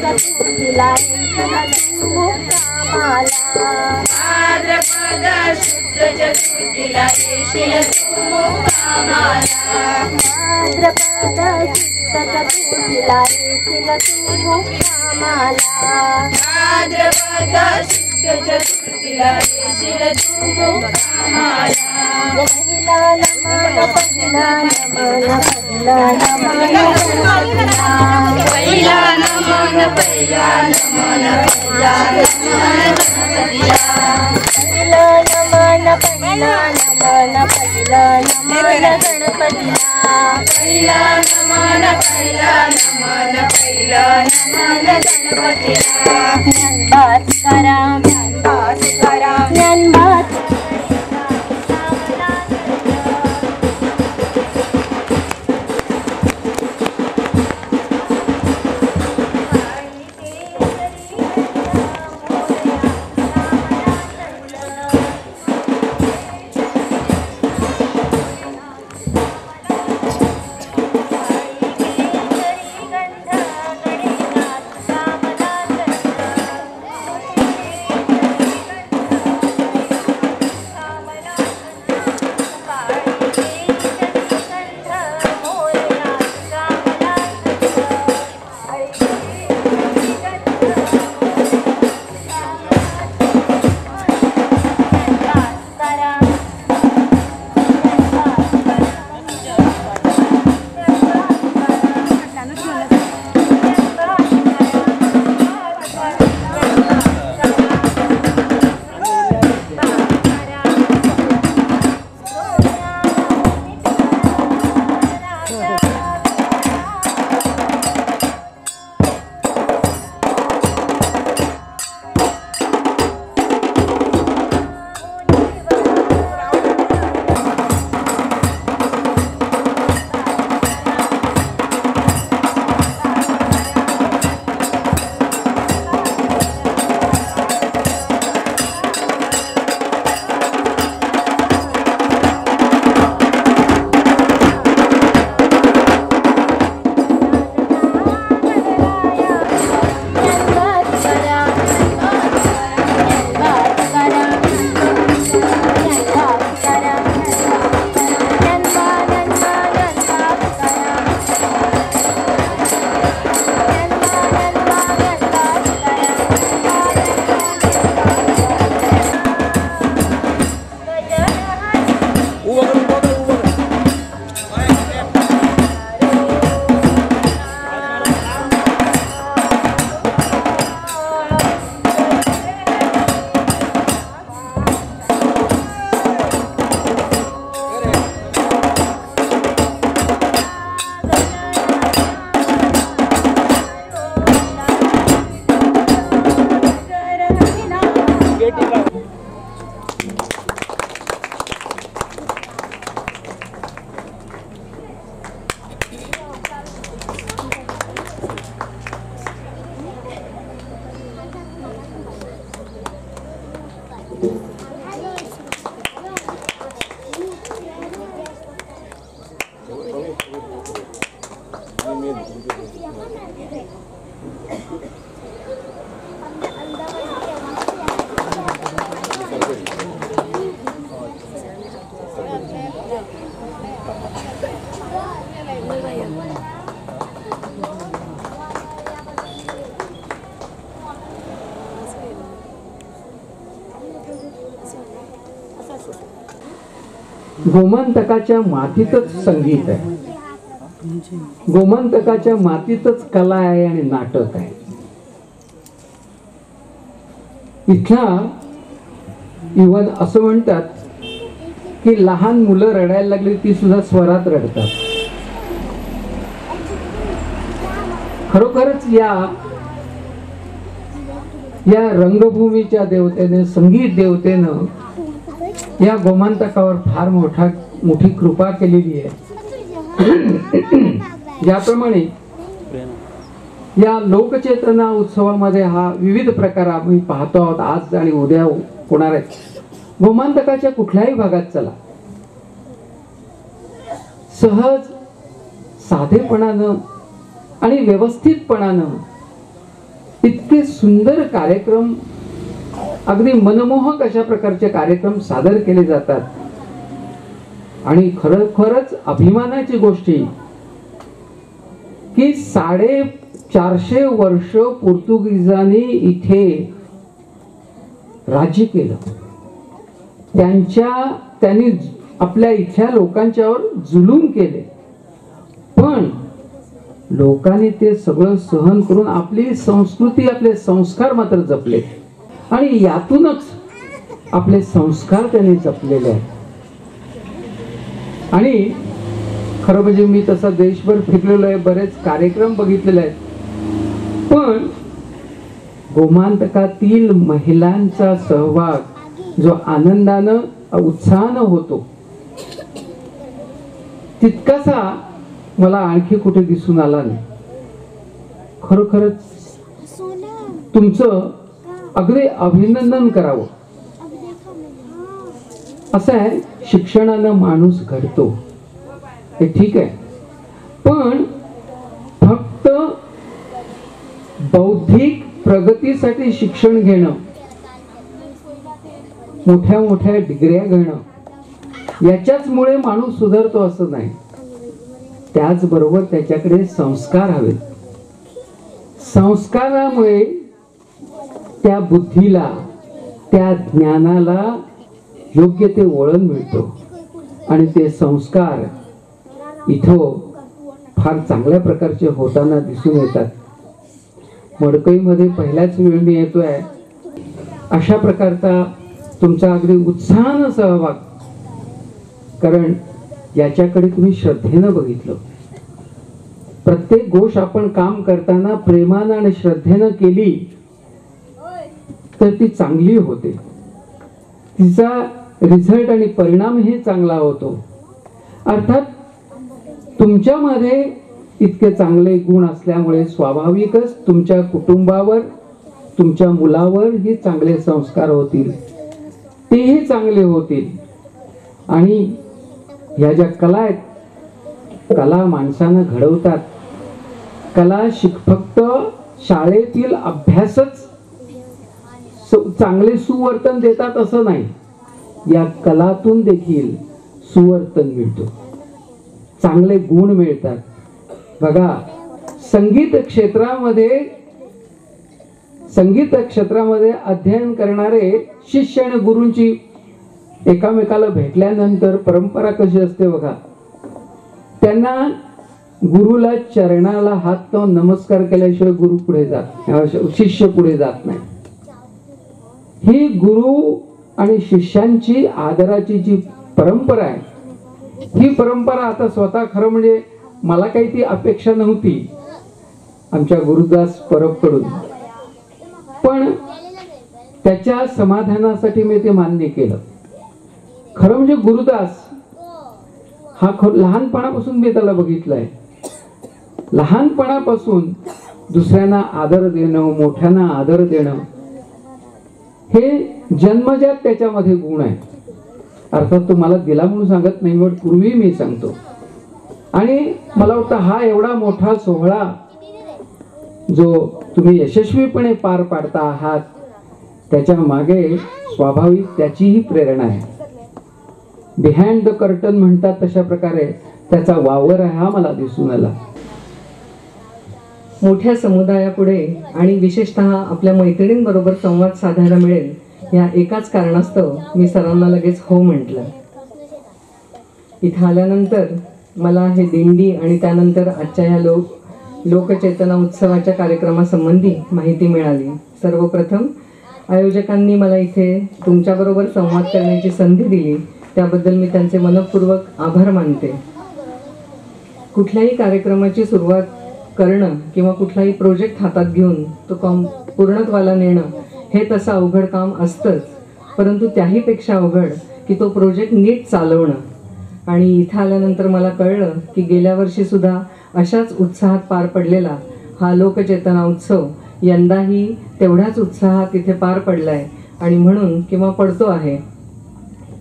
चतुर्थीला येशील तू मुक्कामाला भाद्रपद शुद्ध चतुर्थीला येशील तू मुक्कामाला भाद्रपद शुद्ध चतुर्थीला येशील तू मुक्कामाला पहिला नमन पहिला नमन पहिला नमन पहिला नमन पहिला नमन पहिला नमन पहिला नमन पहिला नमन पहिला नमन गणपतीला पहिला नमन पहिला नमन पहिला नमन गणपतीला ज्ञानबात करा ज्ञानबात करा ज्ञानबात गोमंतकाच्या मातीतच संगीत आहे, गोमंतकाच्या मातीतच कला आहे आणि नाटक आहे. इथला इवन असं म्हणतात की लहान मुलं रडायला लागली ती सुद्धा स्वरात रडतात. खरोखरच या रंगभूमीच्या देवतेने, संगीत देवतेनं या गोमंतकावर फार मोठी कृपा केलेली आहे. ज्याप्रमाणे या लोकचेतना उत्सवामध्ये हा विविध प्रकार आम्ही पाहतो आहोत, आज आणि उद्या होणार आहेत. गोमंतकाच्या कुठल्याही भागात चला, सहज साधेपणानं आणि व्यवस्थितपणानं इतके सुंदर कार्यक्रम, अगदी मनमोहक अशा प्रकारचे कार्यक्रम सादर केले जातात. आणि खरोखरच अभिमानाची गोष्ट की 450 वर्ष पोर्तुगीजांनी इथे राज्य केलं. त्यांनी आपल्या इथल्या लोकांच्यावर जुलूम केले, पण लोकांनी ते सगळं सहन करून आपली संस्कृती, आपले संस्कार मात्र जपले. आणि यातूनच आपले संस्कार त्यांनी जपलेले आहेत. आणि खरं म्हणजे मी तसा देशभर फिरलेलो आहे, बरेच कार्यक्रम बघितलेले आहेत, पण गोमांतकातील महिलांचा सहभाग जो आनंदानं उत्साहानं होतो तितकासा मला आणखी कुठे दिसून आला नाही. खरोखरच तुमचं अगदी अभिनंदन करावं. असं आहे, शिक्षणानं माणूस घडतो हे ठीक आहे, पण फक्त बौद्धिक प्रगतीसाठी शिक्षण घेणं, मोठ्या मोठ्या डिग्र्या घेणं याच्याच मुळे माणूस सुधारतो असं नाही. त्याचबरोबर त्याच्याकडे संस्कार हवेत. संस्कारामुळे त्या बुद्धीला, त्या ज्ञानाला योग्य ते वळण मिळतो. आणि ते संस्कार इथं फार चांगल्या प्रकारचे होताना दिसून येतात. मडकईमध्ये पहिल्याच वेळी मी येतोय, अशा प्रकारचा तुमचा अगदी उत्साहानं सहभाग, कारण याच्याकडे तुम्ही श्रद्धेनं बघितलं. प्रत्येक गोष्ट आपण काम करताना प्रेमानं आणि श्रद्धेनं केली तर ती चांगली होते, तिचा रिझल्ट आणि परिणाम हे चांगला होतो. अर्थात तुमच्यामध्ये इतके चांगले गुण असल्यामुळे स्वाभाविकच तुमच्या कुटुंबावर, तुमच्या मुलावर हे चांगले संस्कार होतील, तेही चांगले होतील. आणि ह्या ज्या कला आहेत, कला माणसानं घडवतात. कला फक्त शाळेतील अभ्यासच चांगले सुवर्तन देतात असं नाही, या कलातून देखील सुवर्तन मिळतो, चांगले गुण मिळतात. बघा, संगीत क्षेत्रामध्ये अध्ययन करणारे शिष्य आणि गुरूंची एकामेकाला भेटल्यानंतर परंपरा कशी असते बघा, त्यांना गुरुला चरणाला हात लावून नमस्कार केल्याशिवाय गुरु पुढे शिष्य पुढे जात नाही. ही गुरु आणि शिष्यांची आदराची जी परंपरा आहे, ही परंपरा आता स्वतः खरं म्हणजे मला काही ती अपेक्षा नव्हती आमच्या गुरुदास परबकडून, पण त्याच्या समाधानासाठी मी ते मान्य केलं. खरं म्हणजे गुरुदास हा लहानपणापासून मी त्याला बघितलंय. लहानपणापासून दुसऱ्यांना आदर देणं, मोठ्यांना आदर देणं हे जन्मजात त्याच्यामध्ये गुण आहे. अर्थात तो मला दिला म्हणून सांगत नाही, पण पूर्वी मी सांगतो. आणि मला वाटतं हा एवढा मोठा सोहळा जो तुम्ही यशस्वीपणे पार पाडता आहात, त्याच्या मागे स्वाभाविक त्याचीही प्रेरणा आहे. बिहाइंड द कर्टन म्हणतात तशा प्रकारे त्याचा वावर आहे, हा मला दिसून आला. मोठ्या समुदायापुढे आणि विशेषतः आपल्या मैत्रिणींबरोबर संवाद साधायला मिळेल या एकाच कारणास्तव मी सरांना लगेच हो म्हटलं. इथं आल्यानंतर मला हे दिंडी आणि त्यानंतर आजच्या ह्या लोकचेतना उत्सवाच्या कार्यक्रमासंबंधी माहिती मिळाली. सर्वप्रथम आयोजकांनी मला इथे तुमच्याबरोबर संवाद करण्याची संधी दिली, त्याबद्दल मी त्यांचे मनपूर्वक आभार मानते. कुठल्याही कार्यक्रमाची सुरुवात करणं किंवा कुठलाही प्रोजेक्ट हातात घेऊन तो पूर्णत्वाला नेणं हे तसं अवघड काम असतंच, परंतु त्याहीपेक्षा अवघड की तो प्रोजेक्ट नीट चालवणं. आणि इथं आल्यानंतर मला कळलं की गेल्या वर्षी सुद्धा अशाच उत्साहात पार पडलेला हा लोकचेतना उत्सव यंदाही तेवढ्याच उत्साहात इथे पार पडलाय आणि म्हणून किंवा पडतो आहे.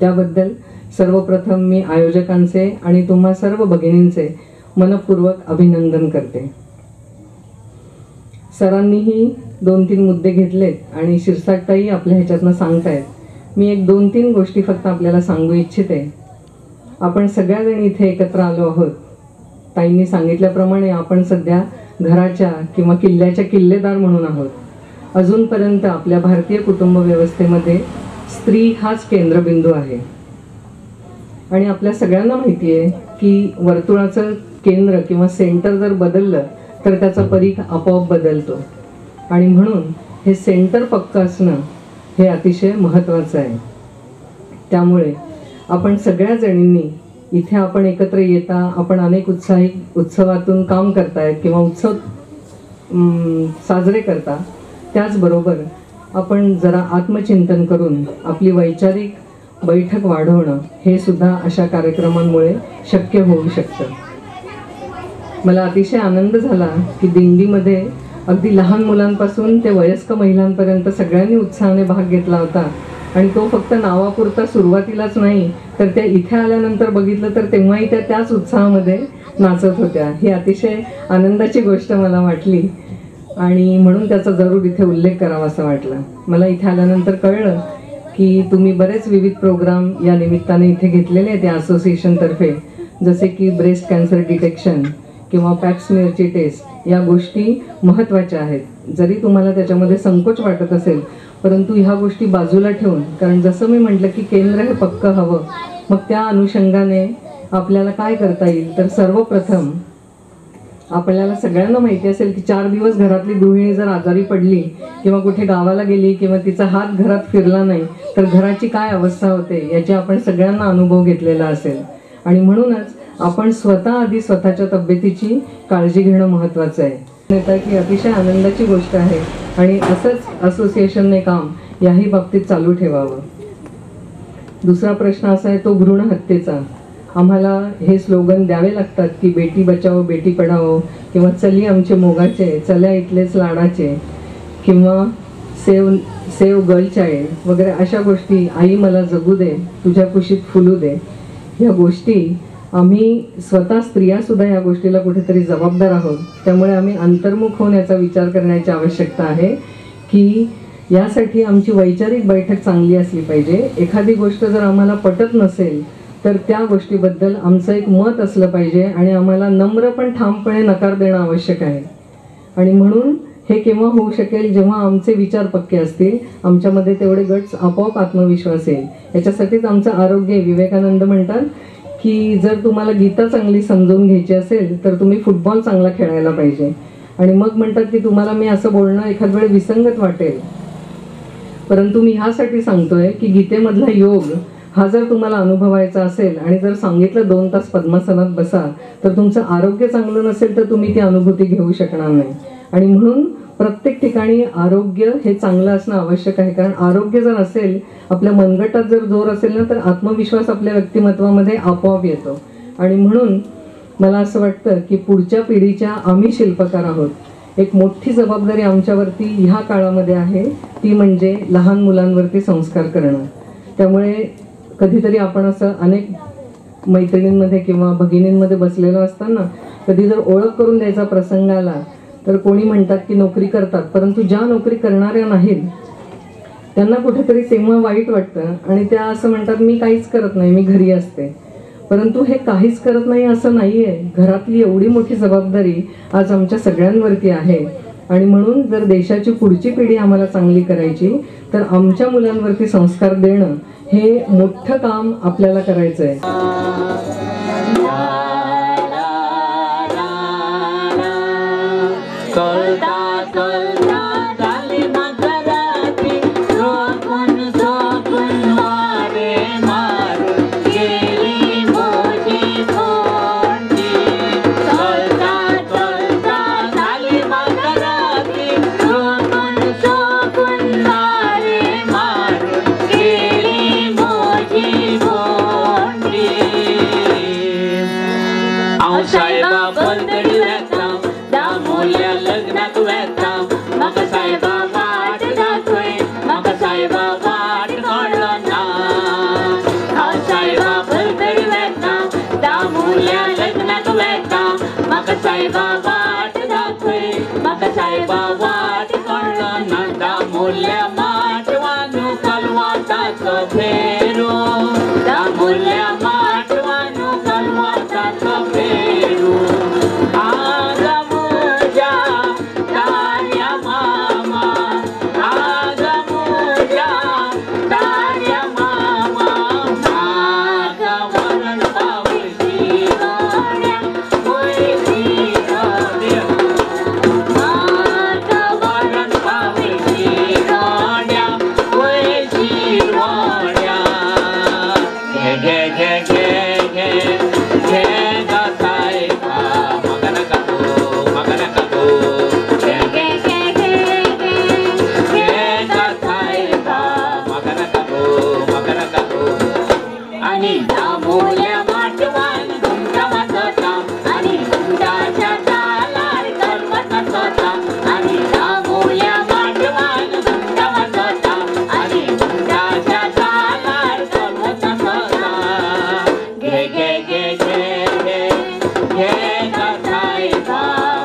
त्याबद्दल सर्वप्रथम मी आयोजकांचे आणि तुम्हा सर्व भगिनींचे मनपूर्वक अभिनंदन करते. सरांनीही 2-3 मुद्दे घेतलेत आणि शिरसाटताई आपल्या ह्याच्यातनं सांगतायत. मी एक 2-3 गोष्टी फक्त आपल्याला सांगू इच्छिते. आपण सगळ्याजणी इथे एकत्र आलो आहोत. ताईंनी सांगितल्याप्रमाणे आपण सध्या घराच्या किंवा किल्ल्याच्या किल्लेदार म्हणून आहोत. अजूनपर्यंत आपल्या भारतीय कुटुंब व्यवस्थेमध्ये स्त्री हाच केंद्रबिंदू आहे आणि आपल्या सगळ्यांना माहिती आहे की वर्तुळाचं केंद्र किंवा सेंटर जर बदललं तर त्याचा परीघ आपोआप बदलतो आणि म्हणून हे सेंटर पक्क असणं हे अतिशय महत्त्वाचं आहे. त्यामुळे आपण सगळ्या जणींनी इथे आपण एकत्र येता, आपण अनेक उत्सवातून काम करतायत किंवा उत्सव साजरे करता. त्याचबरोबर आपण जरा आत्मचिंतन करून आपली वैचारिक बैठक वाढवणं हे सुद्धा अशा कार्यक्रमांमुळे शक्य होऊ शकतं. मला अतिशय आनंद झाला की दिंडीमध्ये अगदी लहान मुलांपासून ते वयस्क महिलांपर्यंत सगळ्यांनी उत्साहाने भाग घेतला होता आणि तो फक्त नावापुरता सुरुवातीलाच नाही तर त्या इथे आल्यानंतर बघितलं तर तेव्हाही त्या त्याच उत्साहामध्ये नाचत होत्या. ही अतिशय आनंदाची गोष्ट मला वाटली आणि म्हणून त्याचा जरूर इथे उल्लेख करावा असं वाटलं. मला इथे आल्यानंतर कळलं की तुम्ही बरेच विविध प्रोग्राम या निमित्ताने इथे घेतलेले आहेत या असोसिएशनतर्फे, जसे की ब्रेस्ट कॅन्सर डिटेक्शन किंवा पॅप्समिअरची टेस्ट. या गोष्टी महत्त्वाच्या आहेत. जरी तुम्हाला त्याच्यामध्ये संकोच वाटत असेल परंतु ह्या गोष्टी बाजूला ठेवून, कारण जसं मी म्हटलं की केंद्र हे पक्क हवं, मग त्या अनुषंगाने आपल्याला काय करता येईल तर सर्वप्रथम आपल्याला सगळ्यांना माहिती असेल की 4 दिवस घरातली गृहिणी जर आजारी पडली किंवा कुठे गावाला गेली किंवा तिचा हात घरात फिरला नाही तर घराची काय अवस्था होते याची आपण सगळ्यांना अनुभव घेतलेला असेल आणि म्हणूनच आपण स्वतः आधी स्वतःच्या तब्येतीची काळजी घेणं महत्त्वाचं आहे. की अतिशय आनंदाची गोष्ट आहे आणि असंच असोसिएशनने काम याही बाबतीत चालू ठेवावं. दुसरा प्रश्न असा आहे तो भ्रूण हत्येचा. आम्हाला हे स्लोगन द्यावे लागतात की बेटी बचाओ बेटी पढाओ किंवा चली आमचे मोगाचे, चल्या इथलेच लाडाचे किंवा सेव गर्ल चाइल्ड वगैरे अशा गोष्टी. आई मला जगू दे, तुझ्या कुशीत फुलू दे. ह्या गोष्टी आम्ही स्वतः स्त्रिया सुद्धा या गोष्टीला कुठेतरी जबाबदार आहोत. त्यामुळे आम्ही अंतर्मुख होऊन याचा विचार करण्याची आवश्यकता आहे की यासाठी आमची वैचारिक बैठक चांगली असली पाहिजे. एखादी गोष्ट जर आम्हाला पटत नसेल तर त्या गोष्टीबद्दल आमचं एक मत असलं पाहिजे आणि आम्हाला नम्र पण ठामपणे नकार देणं आवश्यक आहे. आणि म्हणून हे केव्हा होऊ शकेल जेव्हा आमचे विचार पक्के असतील, आमच्यामध्ये तेवढे गट्स, आपोआप आत्मविश्वास येईल. याच्यासाठीच आमचं आरोग्य. विवेकानंद म्हणतात की जर तुम्हाला गीता चांगली समजून घ्यायची असेल तर तुम्ही फुटबॉल चांगला खेळायला पाहिजे. आणि मग म्हणतात की तुम्हाला मी असं बोलणं एखाद वेळ विसंगत वाटेल परंतु मी ह्यासाठी सांगतोय की गीतेमधला योग हा जर तुम्हाला अनुभवायचा असेल आणि जर सांगितलं 2 तास पद्मासनात बसा तर तुमचं आरोग्य चांगलं नसेल तर तुम्ही ती अनुभूती घेऊ शकणार नाही. आणि म्हणून प्रत्येक ठिकाणी आरोग्य हे चांगलं असणं आवश्यक आहे. कारण आरोग्य जर असेल, आपल्या मनगटात जर जोर असेल ना तर आत्मविश्वास आपल्या व्यक्तिमत्वामध्ये आपोआप येतो. आणि म्हणून मला असं वाटतं की पुढच्या पिढीच्या आम्ही शिल्पकार आहोत. एक मोठी जबाबदारी आमच्यावरती ह्या काळामध्ये आहे, ती म्हणजे लहान मुलांवरती संस्कार करणं. त्यामुळे कधीतरी आपण असं अनेक मैत्रिणींमध्ये किंवा भगिनींमध्ये बसलेलो असताना कधी जर ओळख करून द्यायचा प्रसंग आला तर कोणी म्हणतात की नोकरी करतात, परंतु ज्या नोकरी करणाऱ्या नाहीत त्यांना कुठेतरी तेव्हा वाईट वाटतं आणि त्या असं म्हणतात मी काहीच करत नाही, मी घरी असते. परंतु हे काहीच करत नाही असं नाही आहे. घरातली एवढी मोठी जबाबदारी आज आमच्या सगळ्यांवरती आहे. आणि म्हणून जर देशाची पुढची पिढी आम्हाला चांगली करायची तर आमच्या मुलांवरती संस्कार देणं हे मोठं काम आपल्याला करायचं आहे. साहेबा बंदडी वेता, दामोल्या लग्नात वेता, मग साहेबा वाट कळलं ना दामोल्या माटवानू कलवाटाच फेरू दामोल्या माटवानू कलवाटाच फेरू आग मुजा तार्या मामा आग मुजा तार्या मामा माग वरण पावशी रोड्या वैशी रोड्या माग वरण पावशी रोड्या वैशी रोड्या घे घे घे घे घे ग साहेबा मगन काको घे घे घे घे घे ग साहेबा मगन काको आणि दामोल्या माटवान तुमच्या वाजता आणि तुमच्या तालार कलवत होता आणि दामोल्या माटवान तुमच्या वाजता आणि तुमच्या तालार कलवत होता घे घे घे घे घे घे ग साहेबा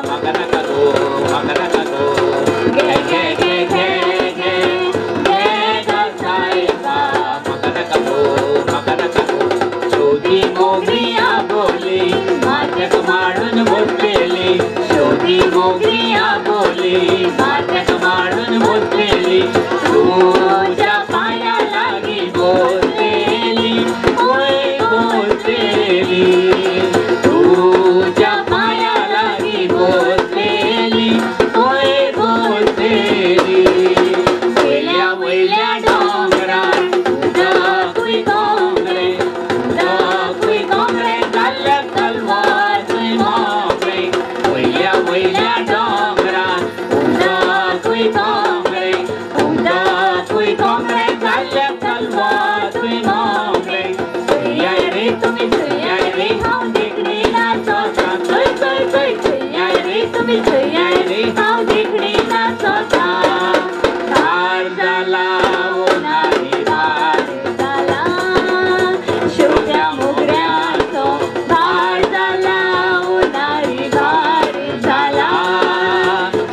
मगन काको घे घे घे घे घे घे ग साहेबा मगन काको शोधी मोगरिया बोली माथ्याक माडून बसलेली शोधी मोगरिया बोली माथ्याक माडून बसलेली तुझ्या पाया लागी बसलेली होय बसलेली तुझ्या पाया लागी बसलेली होय बसलेली वयल्या वयल्या डोंगरार उदकुय डोंगरे उदकुय डोंगरे जाल्ल्या कलवाचय मोगरे वयल्या वयल्या डोंगरार उदकुय डोंगरे उदकुय डोंगरे जाल्ल्या कलवाचय मोगरे थंय रे तुमी थंय रे हांव देखणी नाचता थंय थंय थंय थंय रे तुमी थंय रे हांव देखणी नाचता धार जाला ओनारी धार जाला शेवट्या मोगऱ्याचो धार जाला ओनारी धार झाला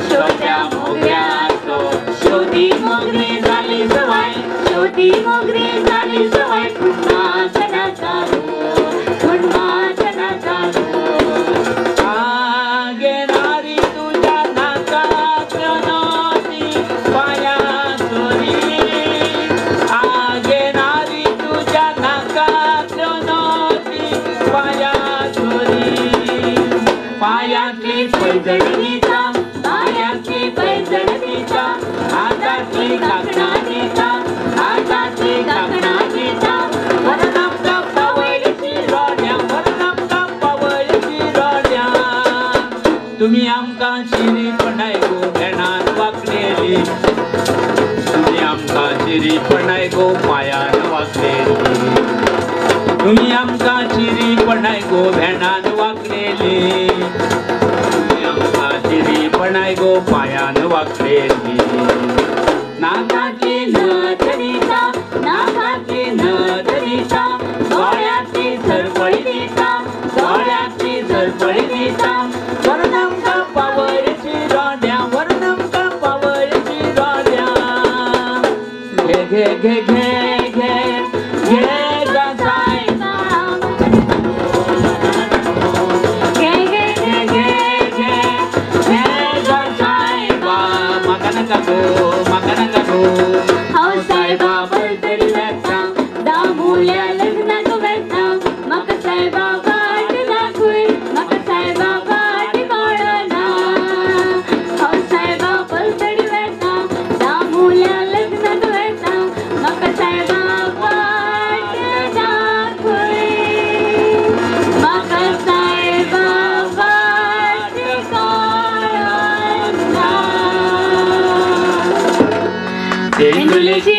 शेवट्या मोगऱ्याचो शोधी मोगरी झाली सवाय शोधी मोगरी झाली सवाय नाचना चालू आगेनारी तुझ्या नाकात नोती पाया चोरी आगेनारी तुझ्या नाकात नोती पाया चोरी पायातली पैजणीचा पायातली पैजणीचा हातातली काकणानीचा हातातली काकणानीचा वरनाम कापा वयची रोड्या वरनाम कापा वयची रोड्या तुम्ही आमका शिरी पणाय गो भेणान वाकलेली तुम्ही आमका शिरी पणाय गो पायान वाकलेली तुम्ही आमका शिरी पणाय गो भेणान वाकलेली तुम्ही आमका शिरी पणाय गो पायान वाकलेली नाकाची नथनीचा नाकाची नथनीचा डोळ्याची झरपळीचा डोळ्याची झरपळीचा वर्णम का पावरची रोड्या वर्णम का पावरची रोड्या घे घे घे घे घे घे ग साहेबा घे घे घे घे घे घे ग साहेबा मगन काको हाव साहेबा बलतरी वेता दामोल्या लग्नाक वेता म्हाका साहेबा वाट दाखय म्हाका साहेबा वाट कळना हाव साहेबा बलतरी वेता दामोल्या लग्नाक वेता म्हाका साहेबा वाट दाखय म्हाका साहेबा वाट कळना तेंडुलेची